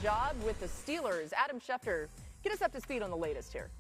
job with the Steelers. Adam Schefter, get us up to speed on the latest here.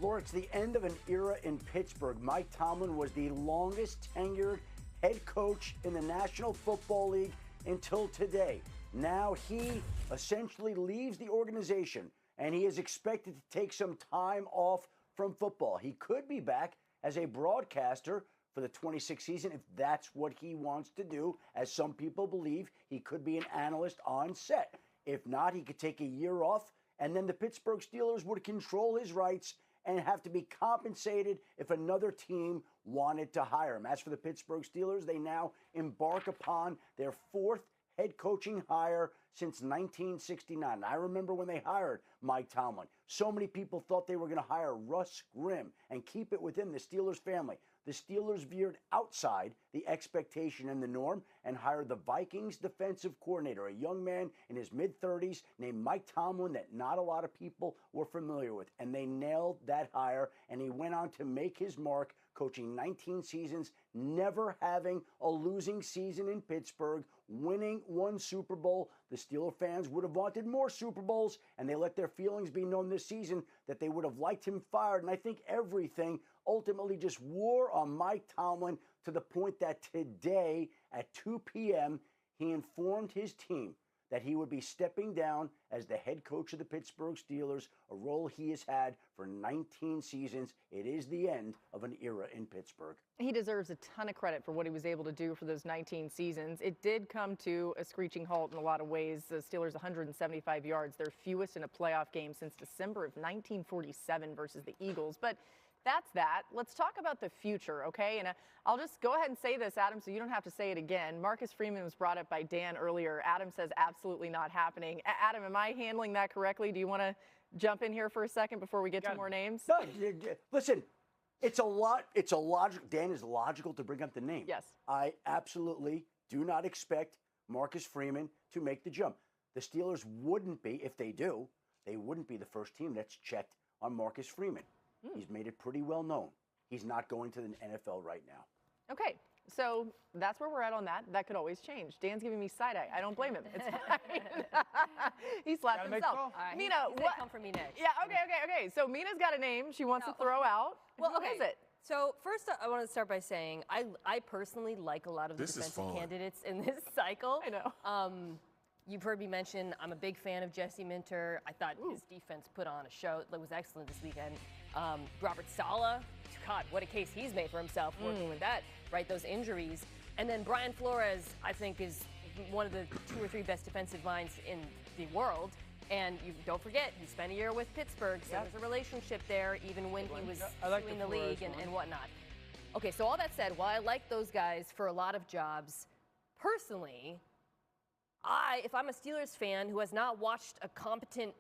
Laura, it's the end of an era in Pittsburgh. Mike Tomlin was the longest tenured head coach in the National Football League until today. Now he essentially leaves the organization, and he is expected to take some time off from football. He could be back as a broadcaster for the 26th season if that's what he wants to do. As some people believe, he could be an analyst on set. If not, he could take a year off, and then the Pittsburgh Steelers would control his rights and have to be compensated if another team wanted to hire him. As for the Pittsburgh Steelers, they now embark upon their fourth head coaching hire since 1969. I remember when they hired Mike Tomlin. So many people thought they were going to hire Russ Grimm and keep it within the Steelers family. The Steelers veered outside the expectation and the norm and hired the Vikings defensive coordinator, a young man in his mid-30s named Mike Tomlin that not a lot of people were familiar with. And they nailed that hire, and he went on to make his mark, coaching 19 seasons, never having a losing season in Pittsburgh, winning one Super Bowl. The Steeler fans would have wanted more Super Bowls, and they let their feelings be known this season that they would have liked him fired. And I think everything ultimately just wore on Mike Tomlin to the point that today at 2 p.m., he informed his team that he would be stepping down as the head coach of the Pittsburgh Steelers, a role he has had for 19 seasons. It is the end of an era in Pittsburgh. He deserves a ton of credit for what he was able to do for those 19 seasons. It did come to a screeching halt in a lot of ways. The Steelers 175 yards, their fewest in a playoff game since December of 1947 versus the Eagles. But that's that. Let's talk about the future, okay? And I'll just go ahead and say this, Adam, so you don't have to say it again. Marcus Freeman was brought up by Dan earlier. Adam says absolutely not happening. Adam, am I handling that correctly? Do you want to jump in here for a second before we get to more names? No, listen, it's a lot. Dan is logical to bring up the name. Yes. I absolutely do not expect Marcus Freeman to make the jump. The Steelers wouldn't be, if they do, they wouldn't be the first team that's checked on Marcus Freeman. He's made it pretty well known. He's not going to the NFL right now. Okay, so that's where we're at on that. That could always change. Dan's giving me side eye. I don't blame him. It's fine. He slapped himself. Mina, what? Come for me next. Yeah, okay. So Mina's got a name she wants to throw out. Well, Who is it? So first, I want to start by saying I personally like a lot of the defensive candidates in this cycle. I know. You've heard me mention I'm a big fan of Jesse Minter. I thought his defense put on a show that was excellent this weekend. Robert Saleh, God, what a case he's made for himself working with that, right? Those injuries. And then Brian Flores, I think, is one of the 2 or 3 best defensive minds in the world. And you don't forget, he spent a year with Pittsburgh, so there's a relationship there, even when he was suing the league and whatnot. Okay, so all that said, while I like those guys for a lot of jobs, personally, if I'm a Steelers fan who has not watched a competent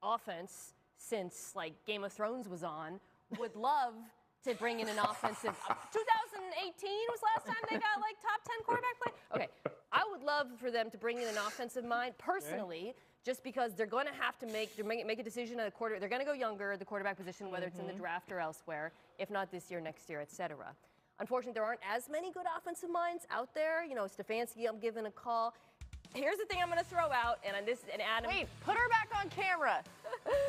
offense since, like, Game of Thrones was on, would love to bring in an offensive. 2018 was last time they got, like, top 10 quarterback play. Okay, I would love for them to bring in an offensive mind, personally, just because they're going to have to make a decision at the quarter. They're going to go younger at the quarterback position, whether it's in the draft or elsewhere, if not this year, next year, et cetera. Unfortunately, there aren't as many good offensive minds out there. You know, Stefanski, I'm giving a call. Here's the thing I'm going to throw out, and Adam. Wait, put her back on camera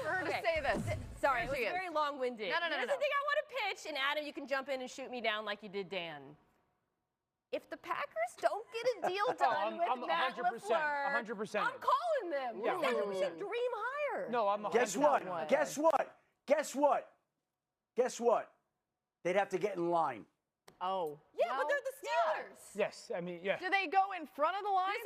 for her to say this. Sorry, it was very long-winded. No. Here's the thing I want to pitch, and Adam, you can jump in and shoot me down like you did Dan. If the Packers don't get a deal done with Matt 100%, LaFleur, 100%. I'm calling them. Yeah, That would be a dream hire. No, I'm 100%. Guess what? They'd have to get in line. Oh. Yeah, but they're the Steelers. Yes, I mean, yeah. Do they go in front of the line?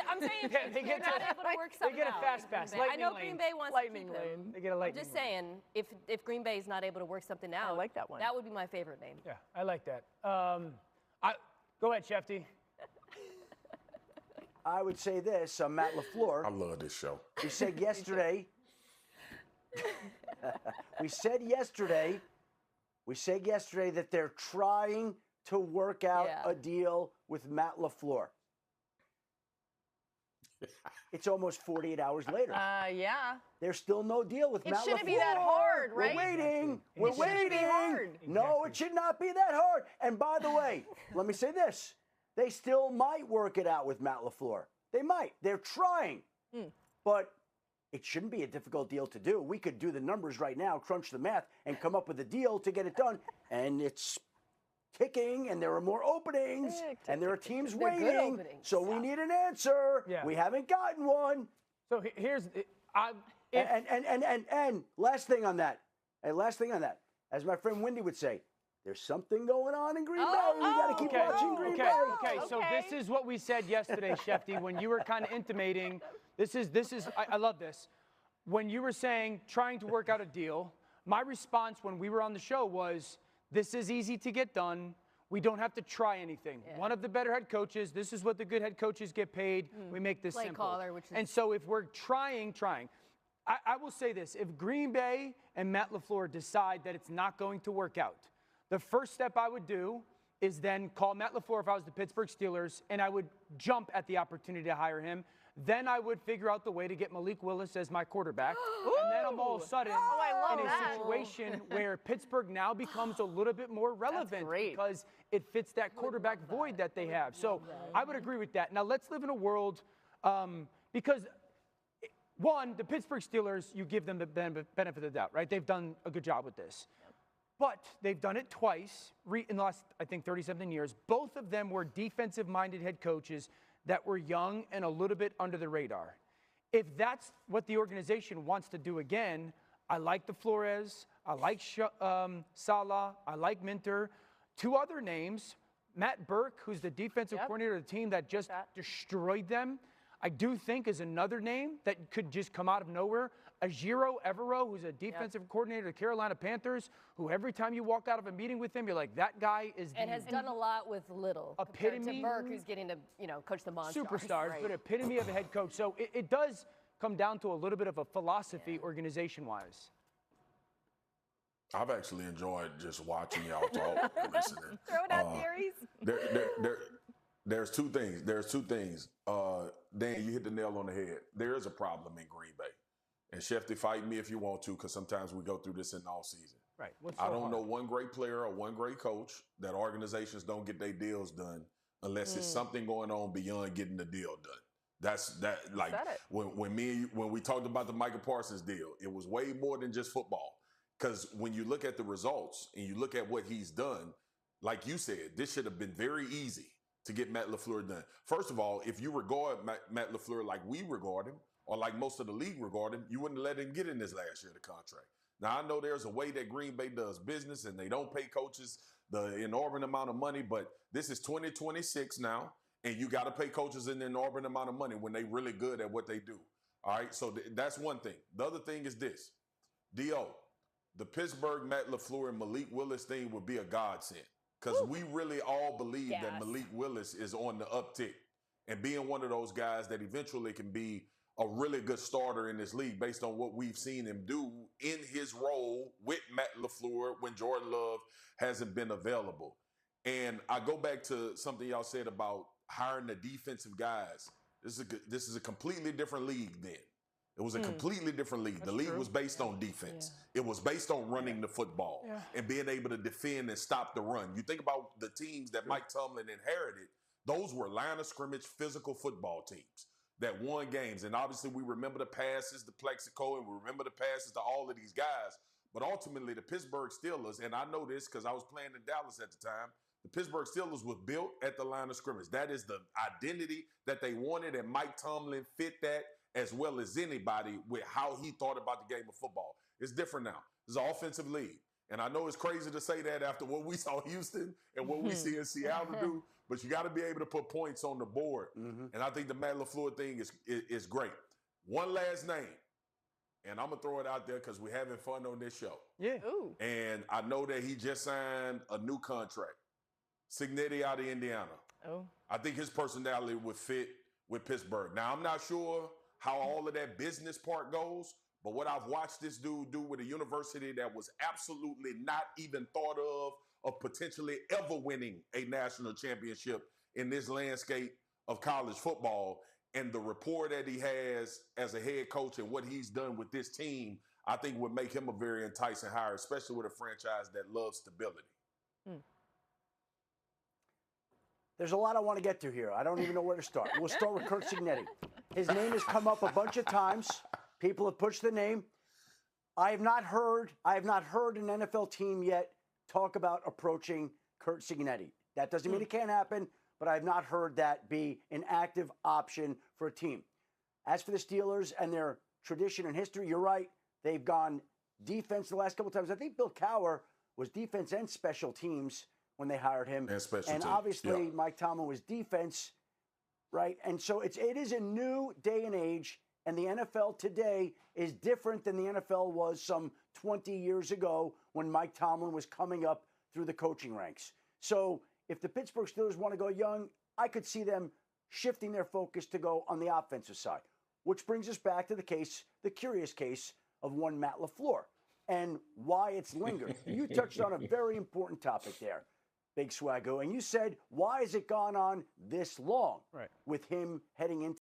I'm saying they they're not able to work something out. They get a fast pass. I know Green Bay wants to keep them. They get a lightning lane. I'm just saying, if Green Bay is not able to work something out, I like that one. That would be my favorite name. Yeah, I like that. Go ahead, Shefty. I would say this, Matt LaFleur. I love this show. We said yesterday. we said yesterday that they're trying to work out a deal with Matt LaFleur. It's almost 48 hours later. Yeah. There's still no deal with Matt LaFleur. It shouldn't be that hard, right? We're waiting. No, it should not be that hard. And by the way, let me say this. They still might work it out with Matt LaFleur. They might. They're trying. But it shouldn't be a difficult deal to do. We could do the numbers right now, crunch the math, and come up with a deal to get it done. And it's ticking, and there are more openings, and there are teams waiting. So we need an answer. Yeah. We haven't gotten one. So here's And last thing on that. And last thing on that. As my friend Wendy would say, there's something going on in Green Bay. We got to keep watching Green Bay. Okay, so this is what we said yesterday, Shefty, when you were kind of intimating. I love this. When you were saying trying to work out a deal, my response when we were on the show was, this is easy to get done. We don't have to try anything. Yeah. One of the better head coaches, this is what the good head coaches get paid. We make this simple. Caller, and so if we're trying, I will say this. If Green Bay and Matt LaFleur decide that it's not going to work out, the first step I would do is then call Matt LaFleur if I was the Pittsburgh Steelers, and I would jump at the opportunity to hire him. Then I would figure out the way to get Malik Willis as my quarterback. And then I'm all of a sudden in a situation where Pittsburgh now becomes a little bit more relevant because it fits that quarterback void that they have. So I would agree with that. Now let's live in a world because, one, the Pittsburgh Steelers, you give them the benefit of the doubt, right? They've done a good job with this. But they've done it twice in the last, I think, 30-something years. Both of them were defensive-minded head coaches that were young and a little bit under the radar. If that's what the organization wants to do again, I like the Flores, I like Salah, I like Minter. Two other names, Matt Burke, who's the defensive coordinator of the team that just destroyed them, I do think is another name that could just come out of nowhere. Ajiro Evero, who's a defensive coordinator of the Carolina Panthers, who every time you walk out of a meeting with him, you're like, that guy is and has done a lot with little. Epitome to Burke, who's getting to coach the Monstars. Superstars, but epitome of a head coach. So it does come down to a little bit of a philosophy organization-wise. I've actually enjoyed just watching y'all talk and listening. Throwing out theories. There's two things. Dan, you hit the nail on the head. There is a problem in Green Bay. And Shefty, fight me if you want to, because sometimes we go through this in all season. Right. I don't know one great player or one great coach that organizations don't get their deals done unless it's something going on beyond getting the deal done. When we talked about the Michael Parsons deal, it was way more than just football. Because when you look at the results and you look at what he's done, like you said, this should have been very easy to get Matt LaFleur done. First of all, if you regard Matt LaFleur like we regard him, or like most of the league regard him, you wouldn't let him get in this last year of the contract. Now, I know there's a way that Green Bay does business and they don't pay coaches the inordinate amount of money, but this is 2026 now, and you got to pay coaches an inordinate amount of money when they really good at what they do. All right, so that's one thing. The other thing is this. D.O., the Pittsburgh Matt LaFleur and Malik Willis thing would be a godsend because we really all believe that Malik Willis is on the uptick and being one of those guys that eventually can be a really good starter in this league based on what we've seen him do in his role with Matt LaFleur when Jordan Love hasn't been available. And I go back to something y'all said about hiring the defensive guys. This is a completely different league then. It was a completely different league. The league was based on defense. It was based on running the football and being able to defend and stop the run. You think about the teams that Mike Tomlin inherited, those were line of scrimmage physical football teams that won games. And obviously we remember the passes to Plexico and we remember the passes to all of these guys. But ultimately the Pittsburgh Steelers, and I know this because I was playing in Dallas at the time, the Pittsburgh Steelers was built at the line of scrimmage. That is the identity that they wanted, and Mike Tomlin fit that as well as anybody with how he thought about the game of football. It's different now. It's an offensive league. And I know it's crazy to say that after what we saw Houston and what we see in Seattle do, but you got to be able to put points on the board. And I think the Matt LaFleur thing is great. One last name, and I'm going to throw it out there because we're having fun on this show. Yeah. Ooh. And I know that he just signed a new contract. Signetti out of Indiana. Oh. I think his personality would fit with Pittsburgh. Now, I'm not sure how all of that business part goes, but what I've watched this dude do with a university that was absolutely not even thought of potentially ever winning a national championship in this landscape of college football, and the rapport that he has as a head coach and what he's done with this team, I think would make him a very enticing hire, especially with a franchise that loves stability. There's a lot I want to get to here. I don't even know where to start. We'll start with Kurt Cignetti. His name has come up a bunch of times. People have pushed the name. I have not heard an NFL team yet talk about approaching Kurt Cignetti. That doesn't mean it can't happen, but I have not heard that be an active option for a team. As for the Steelers and their tradition and history, you're right. They've gone defense the last couple of times. I think Bill Cowher was defense and special teams when they hired him. And obviously, Mike Tomlin was defense, right? And so it is a new day and age, and the NFL today is different than the NFL was some 20 years ago when Mike Tomlin was coming up through the coaching ranks. So if the Pittsburgh Steelers want to go young, I could see them shifting their focus to go on the offensive side, which brings us back to the curious case of one Matt LaFleur and why it's lingered. You touched on a very important topic there, Big Swagu, and you said, why has it gone on this long with him heading into